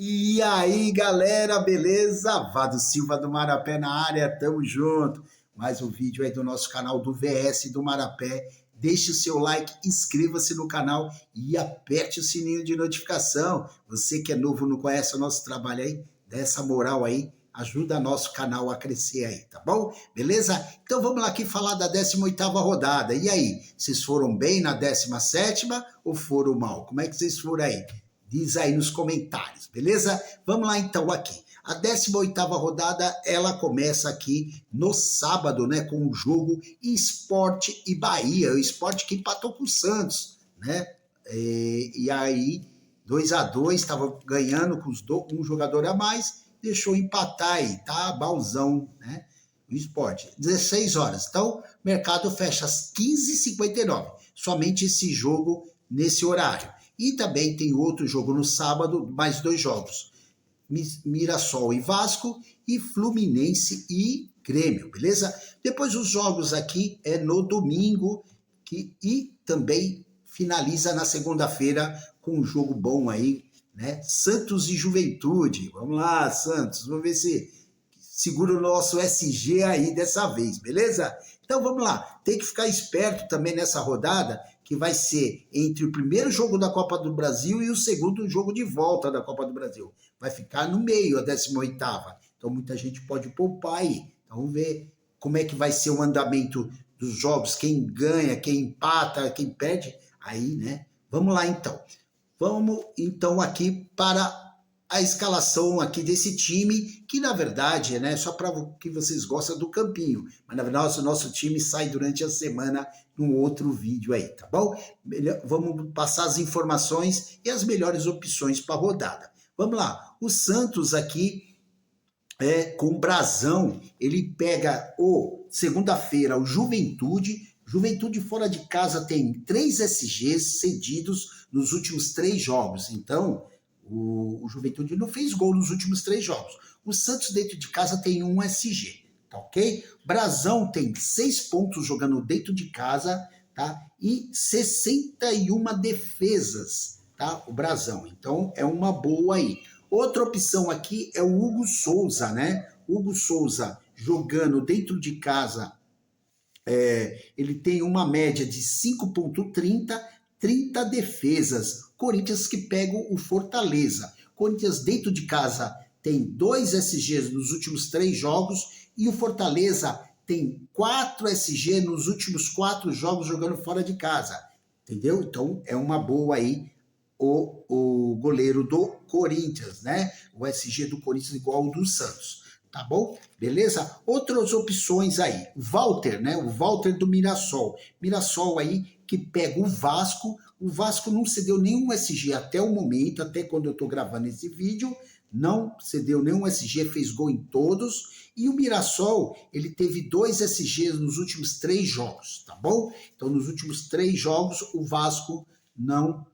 E aí, galera, beleza? Vado Silva do Marapé na área, tamo junto. Mais um vídeo aí do nosso canal do VS do Marapé. Deixe o seu like, inscreva-se no canal e aperte o sininho de notificação. Você que é novo, não conhece o nosso trabalho aí, dá essa moral aí, ajuda nosso canal a crescer aí, tá bom? Beleza? Então vamos lá aqui falar da 18ª rodada. E aí, vocês foram bem na 17ª ou foram mal? Como é que vocês foram aí? Diz aí nos comentários, beleza? Vamos lá então aqui. A 18ª rodada, ela começa aqui no sábado, né, com o jogo Sport e Bahia, o Sport que empatou com o Santos, né? E aí, 2-2, estava ganhando com um jogador a mais, deixou empatar aí, tá? Balzão, né? O Sport. 16 horas. Então, o mercado fecha às 15h59. Somente esse jogo nesse horário. E também tem outro jogo no sábado, mais dois jogos. Mirassol e Vasco e Fluminense e Grêmio, beleza? Depois os jogos aqui é no domingo e também finaliza na segunda-feira com um jogo bom aí, né? Santos e Juventude. Vamos lá, Santos. Vamos ver se segura o nosso SG aí dessa vez, beleza? Então vamos lá. Tem que ficar esperto também nessa rodada, que vai ser entre o primeiro jogo da Copa do Brasil e o segundo jogo de volta da Copa do Brasil. Vai ficar no meio a 18ª. Então muita gente pode poupar aí. Então vamos ver como é que vai ser o andamento dos jogos, quem ganha, quem empata, quem perde. Aí, né? Vamos lá então. Vamos então aqui para a escalação aqui desse time, que na verdade, né, só para que vocês gostem do campinho, mas na verdade o nosso time sai durante a semana num outro vídeo aí, tá bom? Vamos passar as informações e as melhores opções para a rodada. Vamos lá, o Santos aqui, com o Brasão, ele pega segunda-feira o Juventude fora de casa tem 3 SGs cedidos nos últimos 3 jogos, então o Juventude não fez gol nos últimos 3 jogos. O Santos dentro de casa tem 1 SG, tá ok? Brasão tem 6 pontos jogando dentro de casa, tá? E 61 defesas, tá? O Brasão. Então é uma boa aí. Outra opção aqui é o Hugo Souza, né? Hugo Souza jogando dentro de casa, ele tem uma média de 5,30, 30 defesas. Corinthians que pega o Fortaleza. Corinthians dentro de casa tem 2 SGs nos últimos 3 jogos e o Fortaleza tem 4 SG nos últimos 4 jogos jogando fora de casa. Entendeu? Então é uma boa aí o goleiro do Corinthians, né? O SG do Corinthians igual ao do Santos. Tá bom? Beleza? Outras opções aí. Walter, né? O Walter do Mirassol. Mirassol aí que pega o Vasco. O Vasco não cedeu nenhum SG até o momento, até quando eu tô gravando esse vídeo. Não cedeu nenhum SG, fez gol em todos. E o Mirassol, ele teve 2 SGs nos últimos 3 jogos, tá bom? Então, nos últimos 3 jogos, o Vasco não,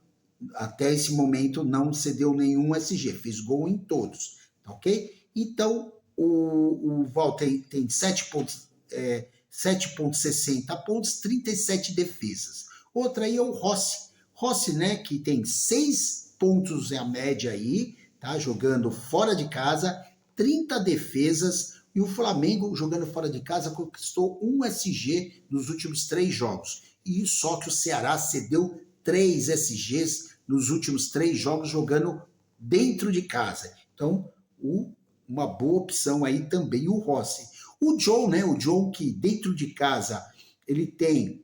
até esse momento, não cedeu nenhum SG, fez gol em todos, tá ok? Então, o Walter tem 7,60 pontos, 37 defesas. Outra aí é o Rossi. Rossi, né, que tem 6 pontos a média aí, tá? Jogando fora de casa, 30 defesas. E o Flamengo, jogando fora de casa, conquistou 1 SG nos últimos 3 jogos. E só que o Ceará cedeu 3 SGs nos últimos 3 jogos, jogando dentro de casa. Então, uma boa opção aí também o Rossi. O Joe, né? O Joe que dentro de casa ele tem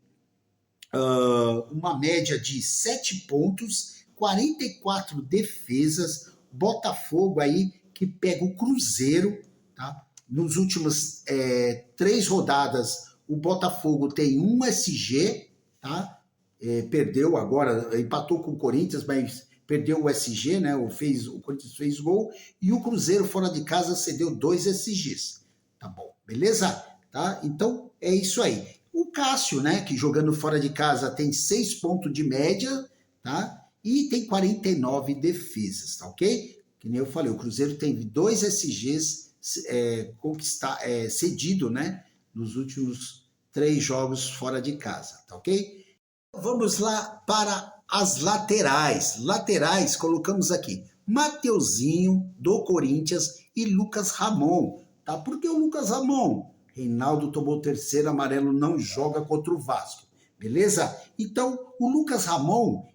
uma média de 7 pontos, 44 defesas. Botafogo aí que pega o Cruzeiro, tá? Nos últimos 3 rodadas o Botafogo tem 1 SG, tá? Perdeu agora, empatou com o Corinthians, mas perdeu o SG, né? O Corinthians fez gol, e o Cruzeiro fora de casa cedeu 2 SGs. Tá bom, beleza? Tá? Então é isso aí. O Cássio, né? Que jogando fora de casa tem 6 pontos de média, tá? E tem 49 defesas, tá ok? Que nem eu falei, o Cruzeiro tem 2 SGs cedido, né? Nos últimos 3 jogos fora de casa, tá ok? Vamos lá para as laterais. Laterais, colocamos aqui Mateuzinho, do Corinthians, e Lucas Ramon. Tá? Por que o Lucas Ramon? Reinaldo tomou o terceiro amarelo, não joga contra o Vasco. Beleza? Então, o Lucas Ramon,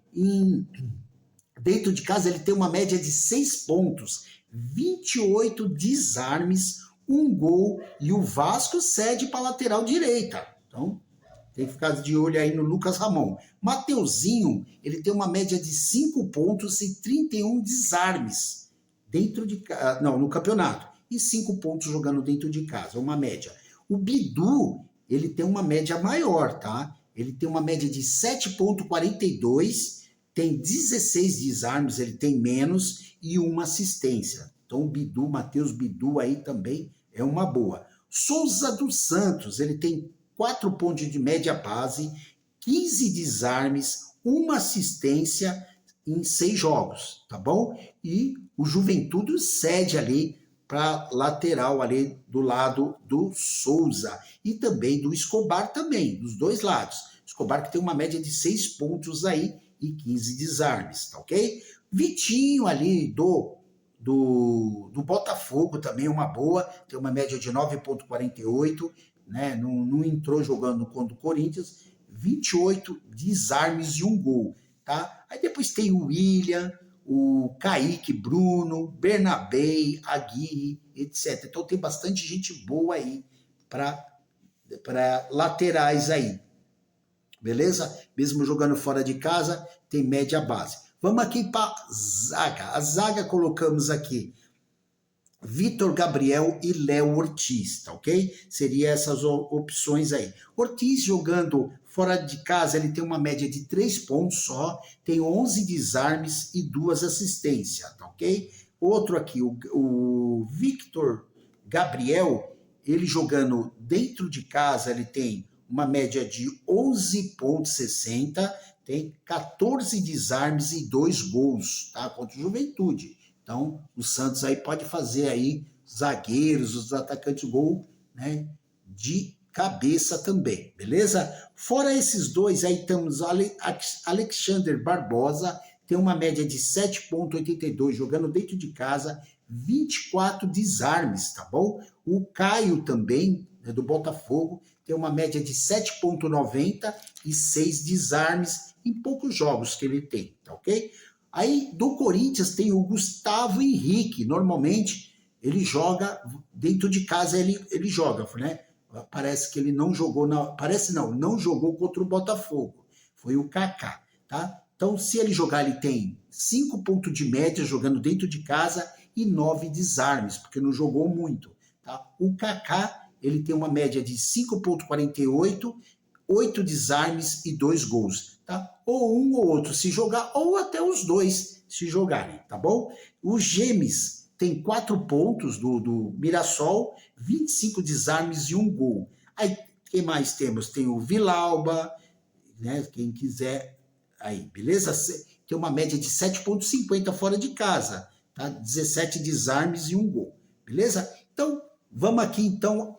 dentro de casa, ele tem uma média de 6 pontos, 28 desarmes, 1 gol, e o Vasco cede para a lateral direita. Então, tem que ficar de olho aí no Lucas Ramon. Mateuzinho, ele tem uma média de 5 pontos e 31 desarmes no campeonato. E 5 pontos jogando dentro de casa, uma média. O Bidu, ele tem uma média maior, tá? Ele tem uma média de 7,42, tem 16 desarmes, ele tem menos, e uma assistência. Então o Bidu, Matheus Bidu aí também é uma boa. Souza dos Santos, ele tem 4 pontos de média base, 15 desarmes, uma assistência em 6 jogos, tá bom? E o Juventude cede ali para lateral ali do lado do Souza e também do Escobar também, dos dois lados. Escobar que tem uma média de 6 pontos aí e 15 desarmes, tá ok? Vitinho ali do Botafogo também uma boa, tem uma média de 9,48, né? Não entrou jogando contra o Corinthians, 28 desarmes e 1 gol, tá? Aí depois tem o William, o Kaique, Bruno, Bernabé, Aguirre, etc. Então tem bastante gente boa aí para laterais aí, beleza? Mesmo jogando fora de casa, tem média base. Vamos aqui para zaga. A zaga colocamos aqui Vitor Gabriel e Léo Ortiz, tá ok? Seria essas opções aí. Ortiz jogando fora de casa, ele tem uma média de 3 pontos só, tem 11 desarmes e 2 assistências, tá ok? Outro aqui, o Victor Gabriel, ele jogando dentro de casa, ele tem uma média de 11,60, tem 14 desarmes e 2 gols, tá? Contra o Juventude. Então, o Santos aí pode fazer aí zagueiros, os atacantes de gol, né, de cabeça também, beleza? Fora esses dois, aí temos Alexander Barbosa, tem uma média de 7,82, jogando dentro de casa, 24 desarmes, tá bom? O Caio também, né, do Botafogo, tem uma média de 7,90 e 6 desarmes em poucos jogos que ele tem, tá ok? Aí do Corinthians tem o Gustavo Henrique, normalmente ele joga dentro de casa, ele joga, né? Parece que ele não jogou, não jogou contra o Botafogo, foi o Kaká, tá? Então se ele jogar, ele tem 5 pontos de média jogando dentro de casa e 9 desarmes, porque não jogou muito, tá? O Kaká, ele tem uma média de 5,48, 8 desarmes e 2 gols, tá? Ou um ou outro se jogar, ou até os dois se jogarem, tá bom? O Gemes tem 4 pontos do Mirassol, 25 desarmes e 1 gol. Aí, quem mais temos? Tem o Villalba, né? Quem quiser aí, beleza? Tem uma média de 7,50 fora de casa, tá? 17 desarmes e 1 gol, beleza? Então, vamos aqui, então...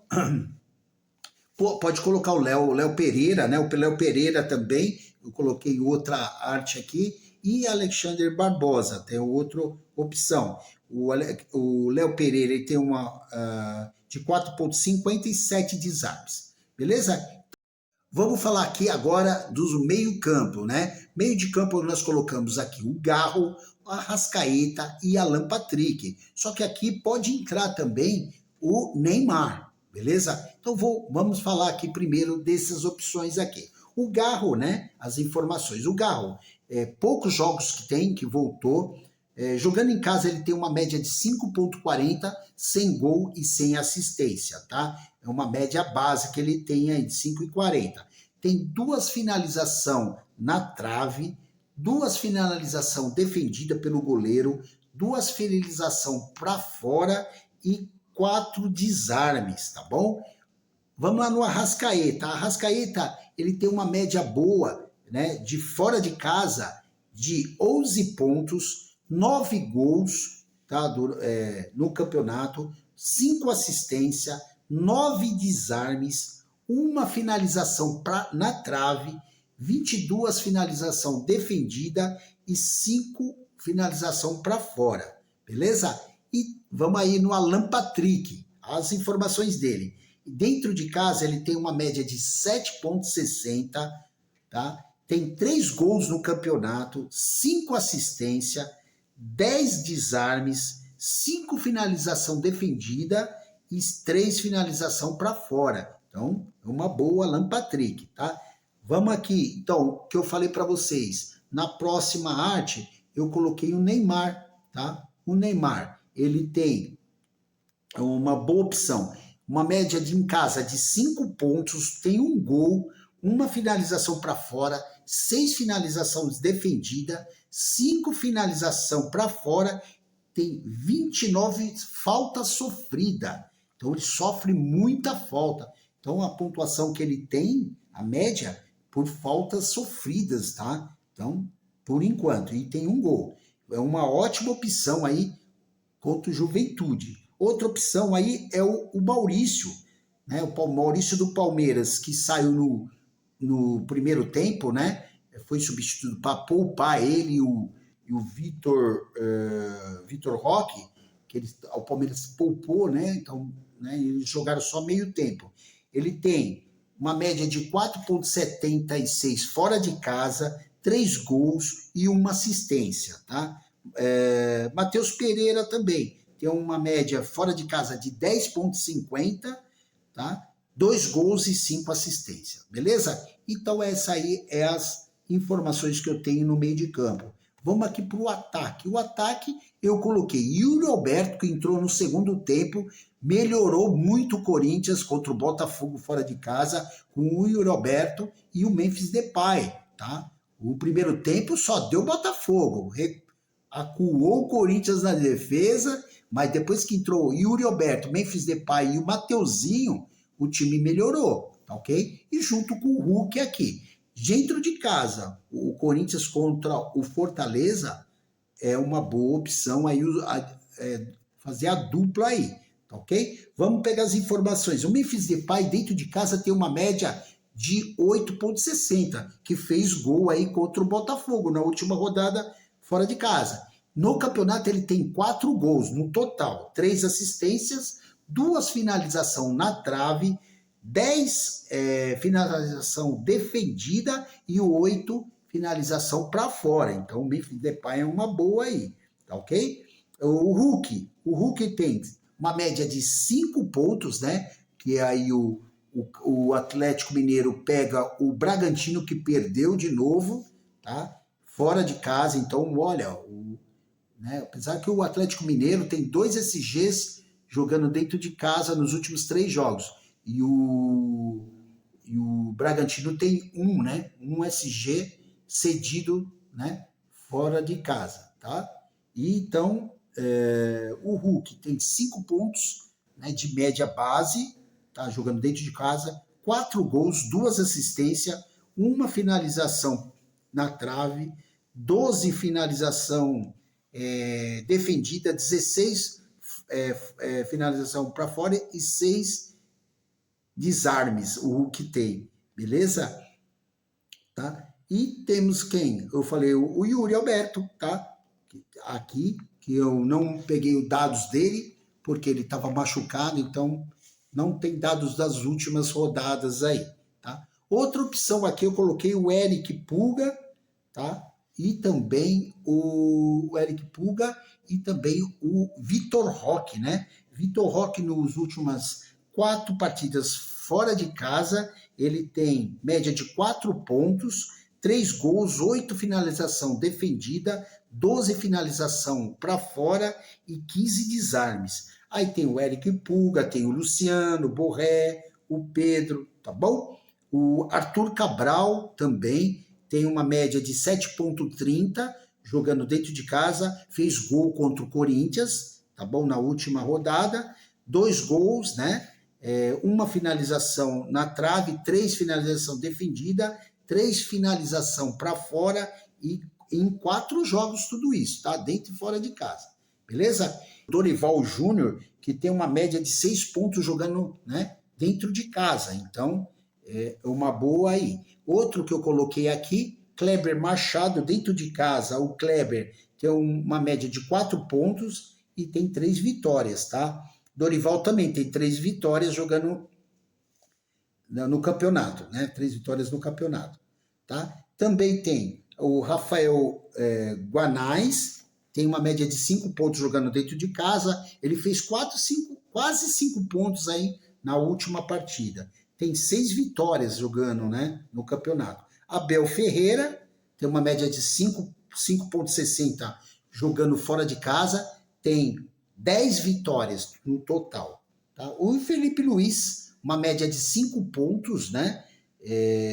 Pode colocar o Léo Pereira, né? O Léo Pereira também, eu coloquei outra arte aqui, e Alexander Barbosa, tem outra opção. O Léo Pereira ele tem uma de 4,57 desarmes, beleza? Vamos falar aqui agora dos meio-campo, né? Meio de campo nós colocamos aqui o Garro, a Arrascaeta e Alan Patrick. Só que aqui pode entrar também o Neymar. Beleza? Então vamos falar aqui primeiro dessas opções aqui. O Garro, né? As informações. O Garro, poucos jogos que tem, que voltou. Jogando em casa, ele tem uma média de 5,40, sem gol e sem assistência, tá? É uma média base que ele tem aí de 5,40. Tem 2 finalizações na trave, 2 finalizações defendidas pelo goleiro, 2 finalizações para fora e 4 desarmes, tá bom? Vamos lá no Arrascaeta. A Arrascaeta, ele tem uma média boa, né, de fora de casa, de 11 pontos, 9 gols, tá, no campeonato, 5 assistências, 9 desarmes, 1 finalização na trave, 22 finalização defendida e 5 finalização para fora, beleza? E vamos aí no Alan Patrick, as informações dele. Dentro de casa ele tem uma média de 7,60, tá? Tem 3 gols no campeonato, 5 assistências, 10 desarmes, 5 finalização defendida e 3 finalização para fora. Então, é uma boa Alan Patrick, tá? Vamos aqui, então, o que eu falei para vocês. Na próxima arte, eu coloquei o Neymar, tá? O Neymar, ele tem uma boa opção. Uma média de em casa de 5 pontos, tem 1 gol, uma finalização para fora, 6 finalizações defendidas, 5 finalização para fora, tem 29 faltas sofridas. Então ele sofre muita falta. Então a pontuação que ele tem, a média, por faltas sofridas, tá? Então, por enquanto, e tem 1 gol. É uma ótima opção aí contra o Juventude. Outra opção aí é o Maurício, né? O Maurício do Palmeiras, que saiu no primeiro tempo, né? Foi substituído para poupar ele e o Vitor Roque, que o Palmeiras poupou, né? Então, né, eles jogaram só meio tempo. Ele tem uma média de 4,76 fora de casa, 3 gols e 1 assistência, tá? Matheus Pereira também tem uma média fora de casa de 10,50, tá? 2 gols e 5 assistências, beleza? Então essa aí é as informações que eu tenho no meio de campo. Vamos aqui para o ataque. O ataque eu coloquei Yuri Alberto, que entrou no segundo tempo, melhorou muito o Corinthians contra o Botafogo fora de casa, com o Yuri Alberto e o Memphis Depay, tá? O primeiro tempo só deu Botafogo, acuou o Corinthians na defesa, mas depois que entrou o Yuri Alberto, Memphis Depay e o Mateuzinho, o time melhorou, tá ok? E junto com o Hulk aqui. Dentro de casa, o Corinthians contra o Fortaleza é uma boa opção aí, fazer a dupla aí, tá ok? Vamos pegar as informações. O Memphis Depay dentro de casa tem uma média de 8,60, que fez gol aí contra o Botafogo na última rodada fora de casa. No campeonato ele tem 4 gols no total, 3 assistências, 2 finalizações na trave, 10 finalização defendida e 8 finalização para fora. Então o Memphis Depay é uma boa aí, tá ok? O Hulk tem uma média de 5 pontos, né? Que aí o Atlético Mineiro pega o Bragantino, que perdeu de novo, tá? Fora de casa. Então, olha, né? Apesar que o Atlético Mineiro tem 2 SGs jogando dentro de casa nos últimos 3 jogos. E o Bragantino tem 1, né? 1 SG cedido, né? Fora de casa, tá? E então, o Hulk tem 5 pontos, né? De média base, tá? Jogando dentro de casa, 4 gols, 2 assistências, 1 finalização na trave, 12 finalização defendida, 16 finalização para fora e 6 desarmes, o Hulk tem, beleza? Tá? E temos quem? Eu falei o Yuri Alberto, tá? Aqui, que eu não peguei os dados dele, porque ele estava machucado, então não tem dados das últimas rodadas aí, tá? Outra opção aqui eu coloquei o Eric Pulga, tá? E também o Eric Pulga e também o Vitor Roque, né? Vitor Roque nas últimas 4 partidas fora de casa, ele tem média de 4 pontos, 3 gols, 8 finalização defendida, 12 finalização para fora e 15 desarmes. Aí tem o Eric Pulga, tem o Luciano, o Borré, o Pedro, tá bom? O Arthur Cabral também tem uma média de 7,30, jogando dentro de casa, fez gol contra o Corinthians, tá bom? Na última rodada, 2 gols, né? 1 finalização na trave, 3 finalização defendida, 3 finalização para fora e em 4 jogos tudo isso, tá? Dentro e fora de casa, beleza? Dorival Júnior, que tem uma média de 6 pontos jogando, né, dentro de casa, então é uma boa aí. Outro que eu coloquei aqui, Kleber Machado, dentro de casa, o Kleber tem uma média de 4 pontos e tem 3 vitórias, tá? Dorival também tem 3 vitórias jogando no campeonato, né? 3 vitórias no campeonato, tá? Também tem o Rafael Guanais, tem uma média de 5 pontos jogando dentro de casa. Ele fez quase 5 pontos aí na última partida. Tem 6 vitórias jogando, né, no campeonato. Abel Ferreira tem uma média de 5,60 jogando fora de casa. Tem 10 vitórias no total. Tá? O Felipe Luiz, uma média de 5 pontos, né,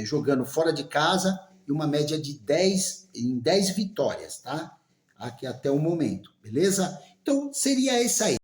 jogando fora de casa e uma média de 10 vitórias, tá? Aqui até o momento, beleza? Então, seria esse aí.